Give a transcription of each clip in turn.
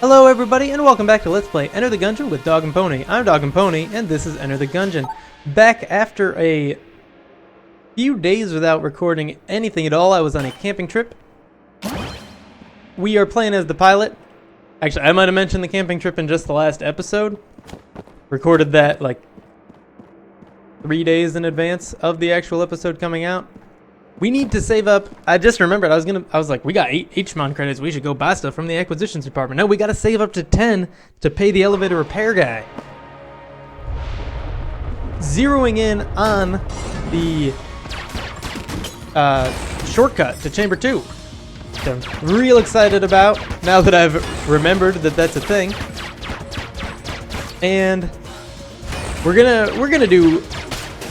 Hello everybody and welcome back to Let's Play Enter the Gungeon with Dog and Pony. I'm Dog and Pony and this is Enter the Gungeon. Back after a few days without recording anything at all. I was on a camping trip. We are playing as the pilot. Actually, I might have mentioned the camping trip in just the last episode. Recorded that like 3 days in advance of the actual episode coming out. We need to save up. I just remembered. I was like, we got 8 HMON credits. We should go buy stuff from the acquisitions department. No, we got to save up to 10 to pay the elevator repair guy. Zeroing in on the shortcut to Chamber 2. Which I'm real excited about now that I've remembered that that's a thing. And we're gonna do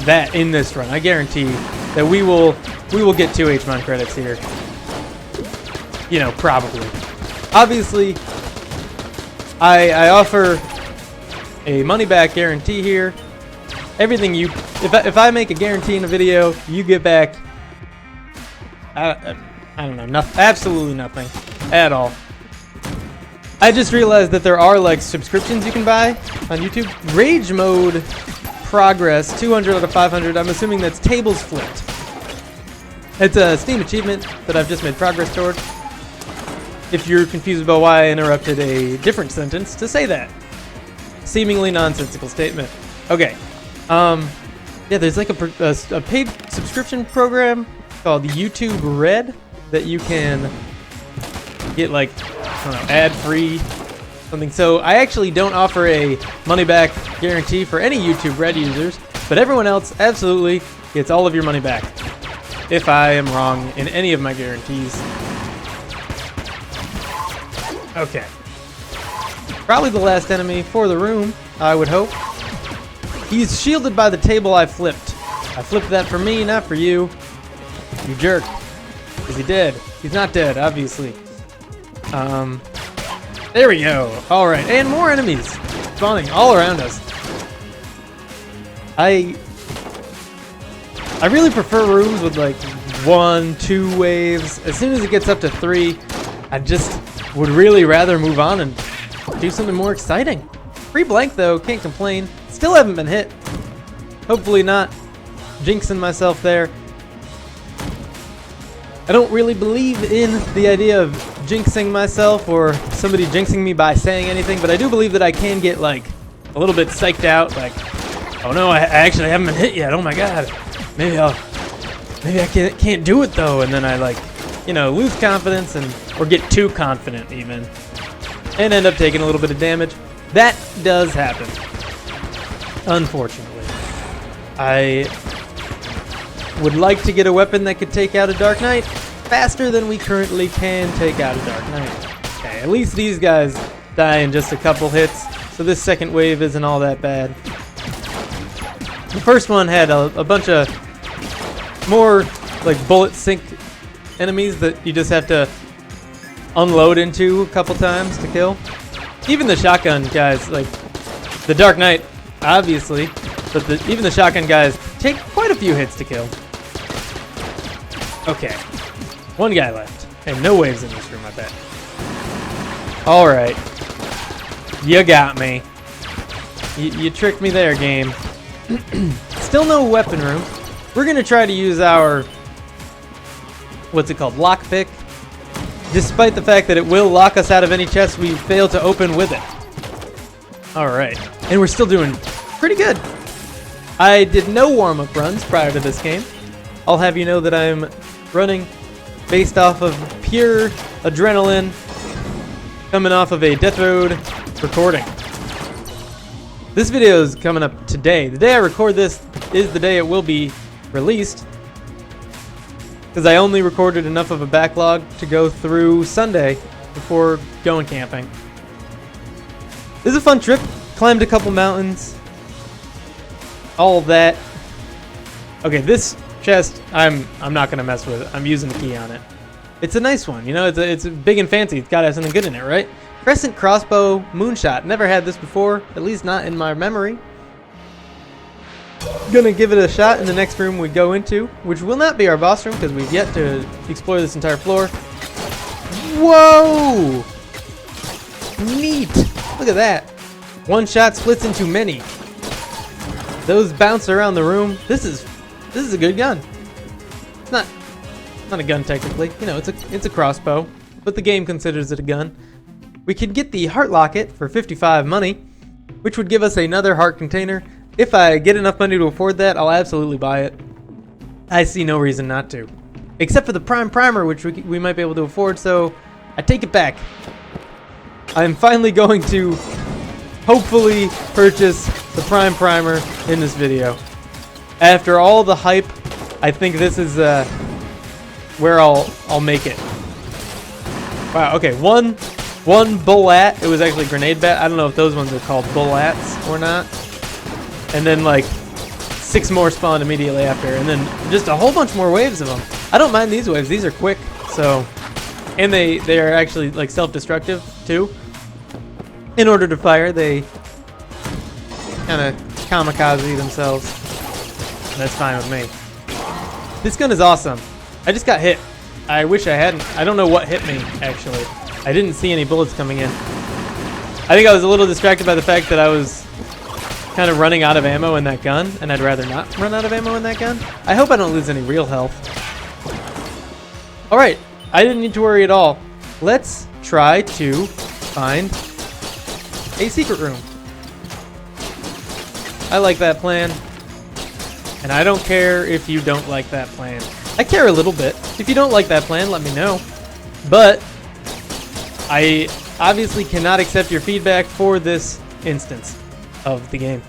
that in this run. I guarantee that we will get 2 HMON credits here. You know, probably. Obviously, I offer a money-back guarantee here. Everything you, if I make a guarantee in a video, you get back. I don't know, absolutely nothing at all. I just realized that there are like subscriptions you can buy on YouTube. Rage mode progress 200 out of 500. I'm assuming that's tables flipped. It's a Steam achievement that I've just made progress toward. If you're confused about why I interrupted a different sentence to say that. Seemingly nonsensical statement. Okay. Yeah, there's like a paid subscription program called YouTube Red that you can get like, I don't know, ad-free something. So I actually don't offer a money-back guarantee for any YouTube Red users, but everyone else absolutely gets all of your money back. If I am wrong in any of my guarantees. Okay. Probably the last enemy for the room, I would hope. He's shielded by the table I flipped. I flipped that for me, not for you. You jerk. Is he dead? He's not dead, obviously. There we go. Alright, and more enemies spawning all around us. I really prefer rooms with like 1, 2 waves. As soon as it gets up to 3, I just would really rather move on and do something more exciting. Free blank though, can't complain. Still haven't been hit. Hopefully not jinxing myself there. I don't really believe in the idea of jinxing myself or somebody jinxing me by saying anything, but I do believe that I can get like a little bit psyched out, like, oh no, I actually haven't been hit yet. Oh my god. Maybe I can't do it though, and then I like, you know, lose confidence or get too confident even, and end up taking a little bit of damage. That does happen, unfortunately. I would like to get a weapon that could take out a Dark Knight faster than we currently can take out a Dark Knight. Okay, at least these guys die in just a couple hits, so this second wave isn't all that bad. The first one had a bunch of more like bullet sink enemies that you just have to unload into a couple times to kill. Even the shotgun guys, like the Dark Knight, obviously, but even the shotgun guys take quite a few hits to kill. Okay, one guy left, and no waves in this room, I bet. Alright, you got me. You tricked me there, game. Still no weapon room. We're gonna try to use our, what's it called, lockpick, despite the fact that it will lock us out of any chest we fail to open with it. Alright, and we're still doing pretty good. I did no warm-up runs prior to this game. I'll have you know that I'm running based off of pure adrenaline coming off of a Death Road recording. This video is coming up today. The day I record this is the day it will be released, because I only recorded enough of a backlog to go through Sunday before going camping. This is a fun trip. Climbed a couple mountains. All of that. Okay, this chest I'm not gonna mess with it. I'm using the key on it. It's a nice one, you know. It's big and fancy. It's gotta have something good in it, right? Crescent crossbow moonshot. Never had this before, at least not in my memory. Gonna give it a shot in the next room we go into, which will not be our boss room because we've yet to explore this entire floor. Whoa! Neat! Look at that. One shot splits into many. Those bounce around the room. This is a good gun. It's not a gun technically. You know, it's a crossbow, but the game considers it a gun. We could get the heart locket for 55 money, which would give us another heart container. If I get enough money to afford that, I'll absolutely buy it. I see no reason not to. Except for the prime primer, which we might be able to afford, so I take it back. I'm finally going to hopefully purchase the prime primer in this video. After all the hype, I think this is where I'll make it. Wow, okay, one bullet. It was actually grenade bat. I don't know if those ones are called bullets or not. And then like 6 more spawned immediately after, and then just a whole bunch more waves of them. I don't mind these waves. These are quick, so, and they are actually like self-destructive too. In order to fire, they kind of kamikaze themselves. That's fine with me. This gun is awesome. I just got hit. I wish I hadn't. I don't know what hit me, actually. I didn't see any bullets coming in. I think I was a little distracted by the fact that I was kind of running out of ammo in that gun, and I'd rather not run out of ammo in that gun. I hope I don't lose any real health. Alright, I didn't need to worry at all. Let's try to find a secret room. I like that plan, and I don't care if you don't like that plan. I care a little bit. If you don't like that plan, let me know. But I obviously cannot accept your feedback for this instance of the game.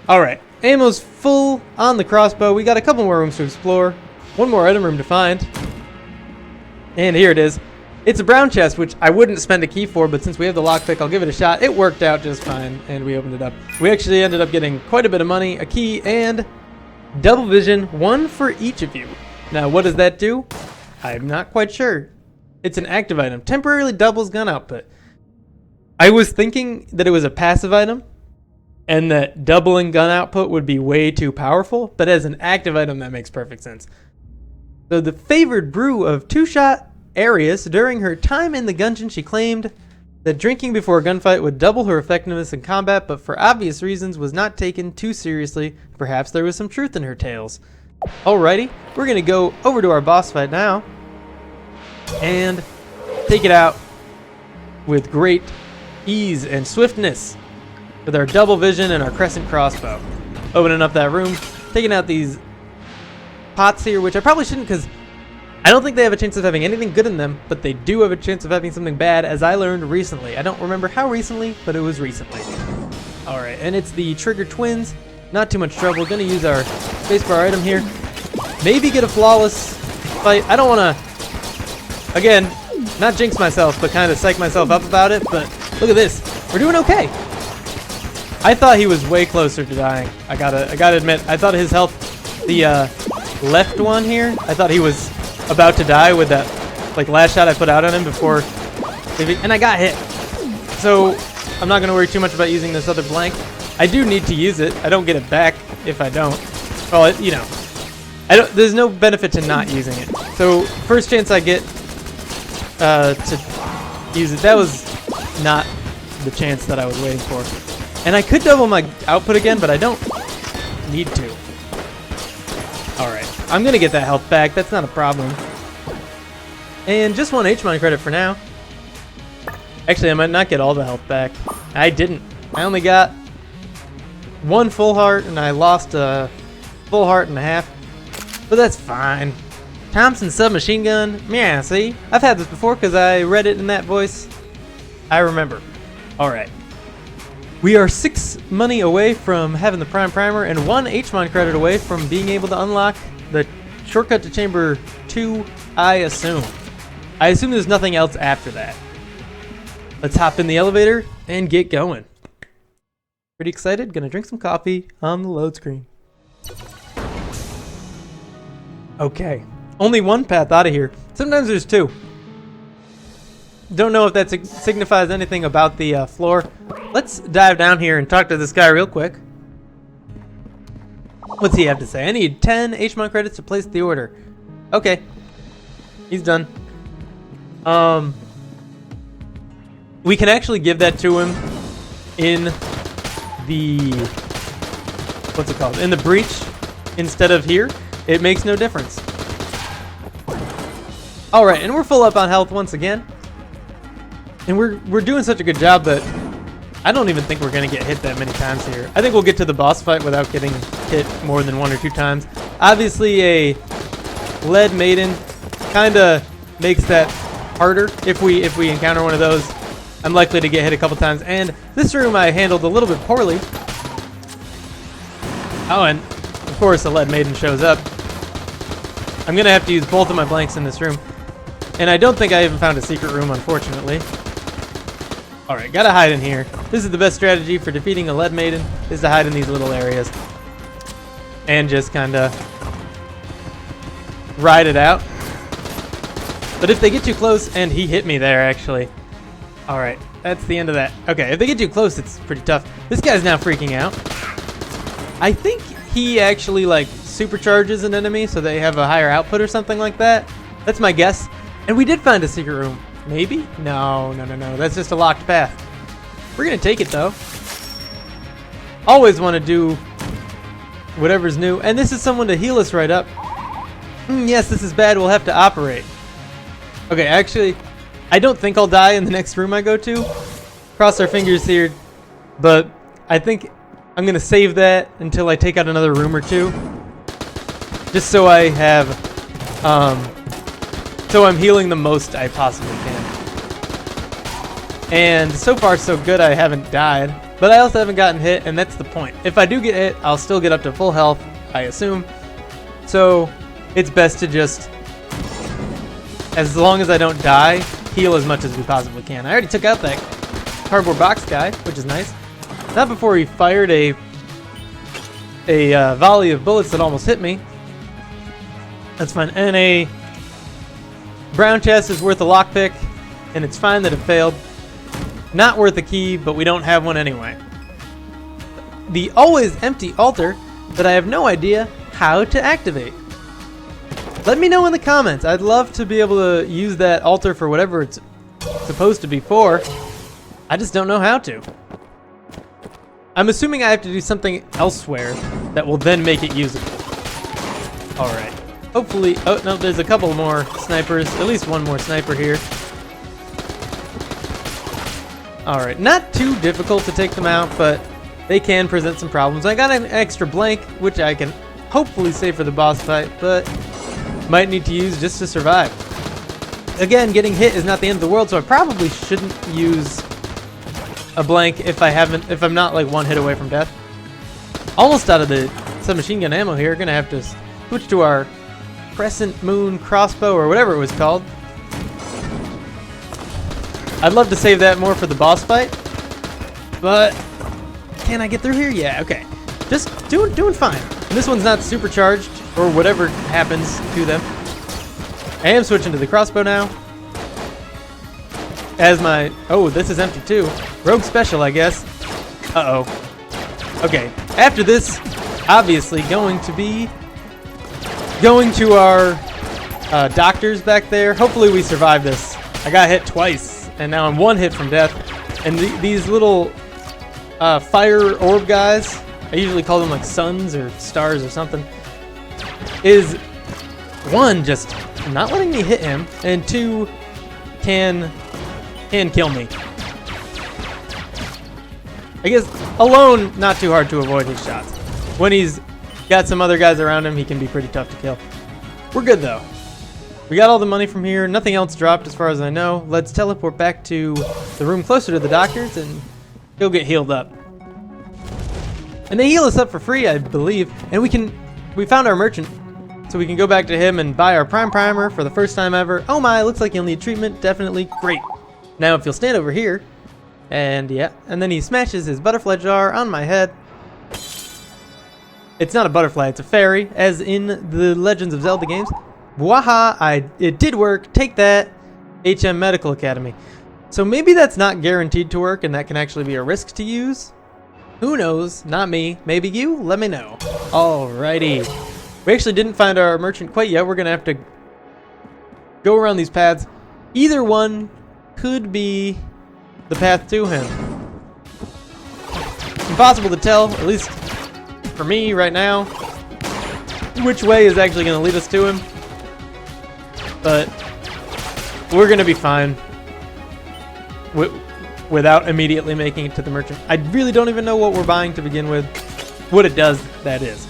Alright, ammo's full on the crossbow. We got a couple more rooms to explore. One more item room to find. And here it is. It's a brown chest, which I wouldn't spend a key for, but since we have the lockpick, I'll give it a shot. It worked out just fine, and we opened it up. We actually ended up getting quite a bit of money, a key, and double vision, one for each of you. Now, what does that do? I'm not quite sure. It's an active item. Temporarily doubles gun output. I was thinking that it was a passive item, and that doubling gun output would be way too powerful, but as an active item, that makes perfect sense. So the favored brew of two-shot Arius, during her time in the Gungeon, she claimed that drinking before a gunfight would double her effectiveness in combat, but for obvious reasons was not taken too seriously. Perhaps there was some truth in her tales. Alrighty, we're going to go over to our boss fight now and take it out with great ease and swiftness with our double vision and our crescent crossbow. Opening up that room, taking out these pots here, which I probably shouldn't because I don't think they have a chance of having anything good in them, but they do have a chance of having something bad, as I learned recently. I don't remember how recently, but it was recently. Alright, and it's the Trigger Twins. Not too much trouble. Gonna use our spacebar item here. Maybe get a flawless fight. I don't want to, again, not jinx myself, but kind of psych myself up about it, but look at this. We're doing okay. I thought he was way closer to dying. I gotta admit, I thought his health, the left one here, I thought he was about to die with that like last shot I put out on him before, and I got hit. So I'm not gonna worry too much about using this other blank. I do need to use it. I don't get it back if I don't. Well, you know, there's no benefit to not using it. So first chance I get to use it, that was not the chance that I was waiting for. And I could double my output again, but I don't need to. Alright, I'm gonna get that health back. That's not a problem. And just one HMON credit for now. Actually, I might not get all the health back. I didn't. I only got one full heart, and I lost a full heart and a half. But that's fine. Thompson submachine gun. Yeah, see? I've had this before because I read it in that voice. I remember. Alright. We are 6 money away from having the prime primer and 1 HMON credit away from being able to unlock the shortcut to chamber 2, I assume. I assume there's nothing else after that. Let's hop in the elevator and get going. Pretty excited. Gonna drink some coffee on the load screen. Okay. Only one path out of here. Sometimes there's 2. Don't know if that signifies anything about the floor. Let's dive down here and talk to this guy real quick. What's he have to say? I need 10 HMON credits to place the order. Okay. He's done. we can actually give that to him in the, what's it called? In the breach instead of here. It makes no difference. All right, and we're full up on health once again. And we're doing such a good job that I don't even think we're gonna get hit that many times here. I think we'll get to the boss fight without getting hit more than 1 or 2 times. Obviously, a lead maiden kinda makes that harder. If we encounter one of those, I'm likely to get hit a couple times. And this room I handled a little bit poorly. Oh, and of course a lead maiden shows up. I'm gonna have to use both of my blanks in this room. And I don't think I even found a secret room, unfortunately. Alright, gotta hide in here. This is the best strategy for defeating a lead maiden, is to hide in these little areas. And just kinda ride it out. But if they get too close, and he hit me there actually. Alright, that's the end of that. Okay, if they get too close, it's pretty tough. This guy's now freaking out. I think he actually like supercharges an enemy so they have a higher output or something like that. That's my guess. And we did find a secret room. Maybe? No. That's just a locked path. We're gonna take it though. Always want to do whatever's new. And this is someone to heal us right up. Yes, this is bad. We'll have to operate. Okay, actually, I don't think I'll die in the next room I go to. Cross our fingers here. But I think I'm going to save that until I take out another room or two. Just so I have... so I'm healing the most I possibly can. And so far so good, I haven't died. But I also haven't gotten hit, and that's the point. If I do get hit, I'll still get up to full health, I assume. So it's best to just, as long as I don't die, heal as much as we possibly can. I already took out that cardboard box guy, which is nice. Not before he fired a volley of bullets that almost hit me. That's fine. And a brown chest is worth a lockpick, and it's fine that it failed. Not worth a key, but we don't have one anyway. The always empty altar that I have no idea how to activate. Let me know in the comments. I'd love to be able to use that altar for whatever it's supposed to be for. I just don't know how to. I'm assuming I have to do something elsewhere that will then make it usable. Alright. Hopefully... Oh, no, there's a couple more snipers. At least one more sniper here. Alright, not too difficult to take them out, but they can present some problems. I got an extra blank, which I can hopefully save for the boss fight, but might need to use just to survive. Again, getting hit is not the end of the world, so I probably shouldn't use a blank if I'm not like one hit away from death. Almost out of the submachine gun ammo here. Gonna have to switch to our crescent moon crossbow or whatever it was called. I'd love to save that more for the boss fight, but can I get through here? Yeah, okay. Just doing fine. And this one's not supercharged or whatever happens to them. I am switching to the crossbow now. As my... Oh, this is empty too. Rogue special, I guess. Uh-oh. Okay, after this, obviously going to be going to our doctors back there. Hopefully we survive this. I got hit twice, and now I'm one hit from death. And these little fire orb guys, I usually call them like suns or stars or something, is one, just not letting me hit him, and two, can kill me. I guess alone, not too hard to avoid his shots. When he's got some other guys around him, he can be pretty tough to kill. We're good though. We got all the money from here. Nothing else dropped as far as I know. Let's teleport back to the room closer to the doctors and he'll get healed up. And they heal us up for free, I believe. And we found our merchant. So we can go back to him and buy our prime primer for the first time ever. Oh my, looks like you'll need treatment. Definitely. Great. Now if you'll stand over here. And yeah, and then he smashes his butterfly jar on my head. It's not a butterfly, it's a fairy, as in the Legends of Zelda games. Waha, it did work. Take that, HM Medical Academy. So maybe that's not guaranteed to work and that can actually be a risk to use. Who knows? Not me. Maybe you? Let me know. Alrighty. We actually didn't find our merchant quite yet. We're gonna have to go around these paths. Either one could be the path to him. Impossible to tell, at least for me right now, which way is actually going to lead us to him. But we're going to be fine without immediately making it to the merchant. I really don't even know what we're buying to begin with. What it does, that is.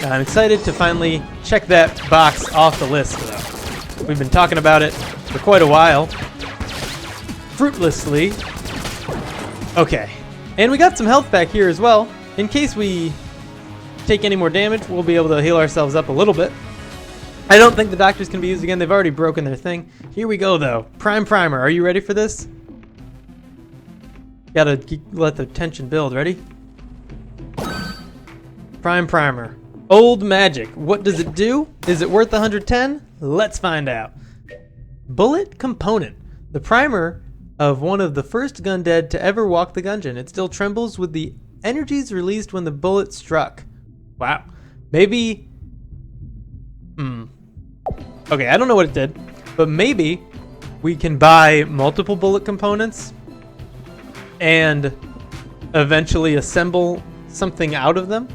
I'm excited to finally check that box off the list, though. We've been talking about it for quite a while. Fruitlessly. Okay. And we got some health back here as well. In case we take any more damage, we'll be able to heal ourselves up a little bit. I don't think the doctors can be used again. They've already broken their thing. Here we go, though. Prime Primer. Are you ready for this? Gotta let the tension build. Ready? Prime Primer. Old magic. What does it do? Is it worth 110? Let's find out. Bullet component. The primer of one of the first Gundead to ever walk the Gungeon. It still trembles with the energies released when the bullet struck. Wow. Maybe... Okay, I don't know what it did, but maybe we can buy multiple bullet components and eventually assemble something out of them.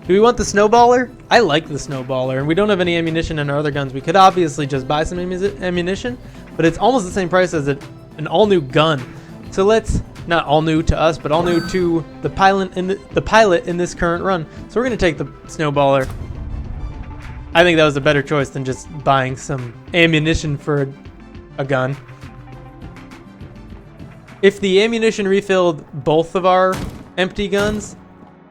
Do we want the snowballer? I like the snowballer, and we don't have any ammunition in our other guns. We could obviously just buy some ammunition, but it's almost the same price as an all-new gun. So let's, not all new to us, but all new to the pilot in this current run. So we're gonna take the snowballer. I think that was a better choice than just buying some ammunition for a gun. If the ammunition refilled both of our empty guns,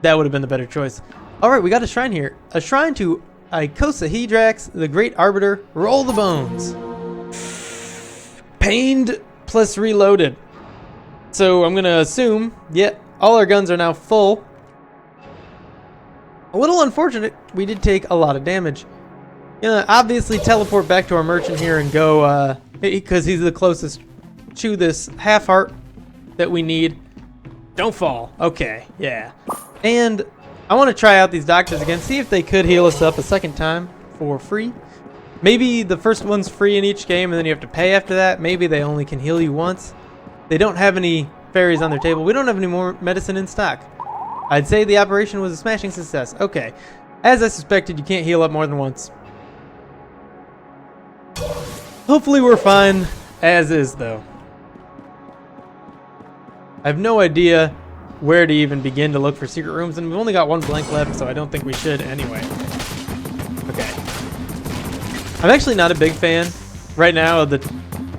that would have been the better choice. All right, we got a shrine here. A shrine to Icosahedra, the Great Arbiter. Roll the bones. Pained plus reloaded. So I'm gonna assume, yeah, all our guns are now full. A little unfortunate, we did take a lot of damage. Gonna obviously teleport back to our merchant here and go, because he's the closest to this half heart that we need. Don't fall. Okay, yeah. And I want to try out these doctors again, see if they could heal us up a second time for free. Maybe the first one's free in each game and then you have to pay after that. Maybe they only can heal you once. They don't have any fairies on their table. We don't have any more medicine in stock. I'd say the operation was a smashing success. Okay. As I suspected, you can't heal up more than once. Hopefully we're fine as is, though. I have no idea where to even begin to look for secret rooms, and we've only got one blank left, so I don't think we should anyway. Okay. I'm actually not a big fan right now of the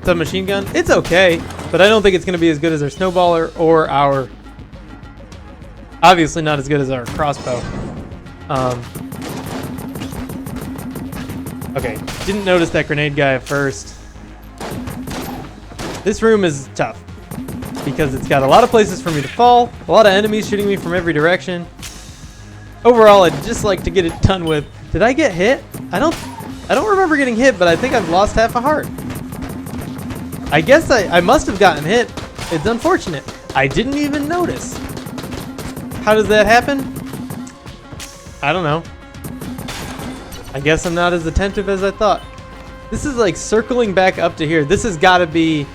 submachine gun. It's okay, but I don't think it's going to be as good as our snowballer or our... Obviously not as good as our crossbow. Okay, didn't notice that grenade guy at first. This room is tough because it's got a lot of places for me to fall, a lot of enemies shooting me from every direction. Overall, I'd just like to get it done with. Did I get hit? I don't remember getting hit, but I think I've lost half a heart. I guess I must have gotten hit. It's unfortunate. I didn't even notice. How does that happen? I don't know. I guess I'm not as attentive as I thought. This is like circling back up to here. This has got to be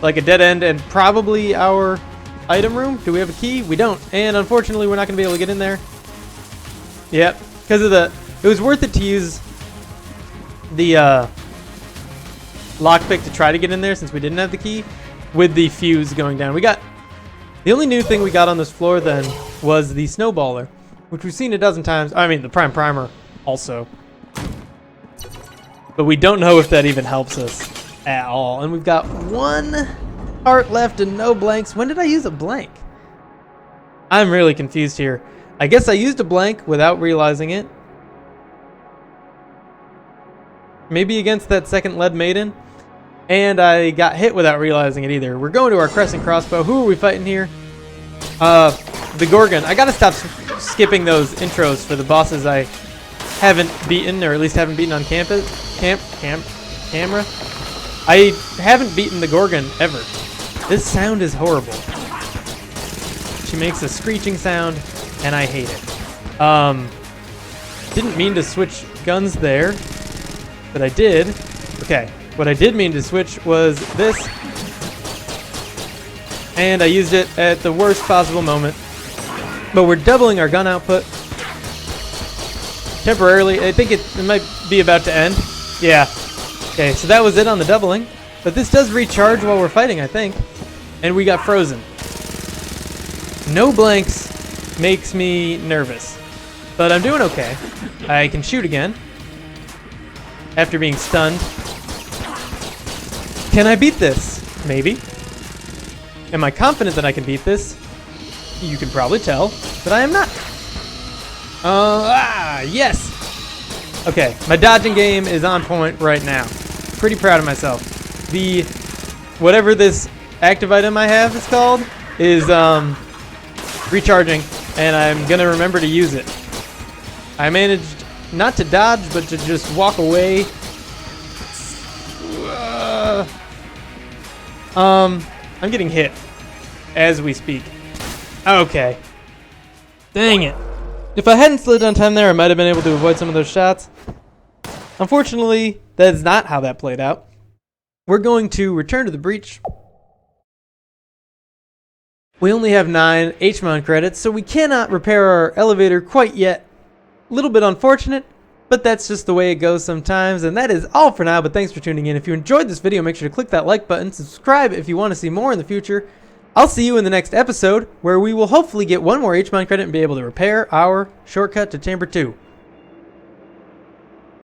like a dead end and probably our item room. Do we have a key? We don't. And unfortunately, we're not going to be able to get in there. Yep. Because of the... It was worth it to use the lockpick to try to get in there since we didn't have the key with the fuse going down. We got... The only new thing we got on this floor then was the snowballer, which we've seen a dozen times. I mean, the prime primer also. But we don't know if that even helps us at all. And we've got one heart left and no blanks. When did I use a blank? I'm really confused here. I guess I used a blank without realizing it. Maybe against that second lead maiden. And I got hit without realizing it either. We're going to our crescent crossbow. Who are we fighting here? The Gorgon. I gotta stop skipping those intros for the bosses I haven't beaten, or at least haven't beaten on camera. I haven't beaten the Gorgon ever. This sound is horrible. She makes a screeching sound, and I hate it. Didn't mean to switch guns there, but I did. Okay. What I did mean to switch was this. and I used it at the worst possible moment. But we're doubling our gun output temporarily. I think it might be about to end. Yeah. Okay, so that was it on the doubling. But this does recharge while we're fighting, I think. And we got frozen. No blanks makes me nervous. But I'm doing okay. I can shoot again after being stunned. Can I beat this? Maybe. Am I confident that I can beat this? You can probably tell, but I am not. Yes! Okay, my dodging game is on point right now. Pretty proud of myself. The, whatever this active item I have is called, is recharging, and I'm gonna remember to use it. I managed not to dodge, but to just walk away. I'm getting hit as we speak. Okay. Dang it. If I hadn't slid on time there, I might have been able to avoid some of those shots. Unfortunately, that is not how that played out. We're going to return to the breach. We only have 9 HMON credits, so we cannot repair our elevator quite yet. A little bit unfortunate, but that's just the way it goes sometimes. And that is all for now, but thanks for tuning in. If you enjoyed this video, make sure to click that like button, subscribe if you want to see more in the future. I'll see you in the next episode, where we will hopefully get 1 more HMON credit and be able to repair our shortcut to Chamber 2.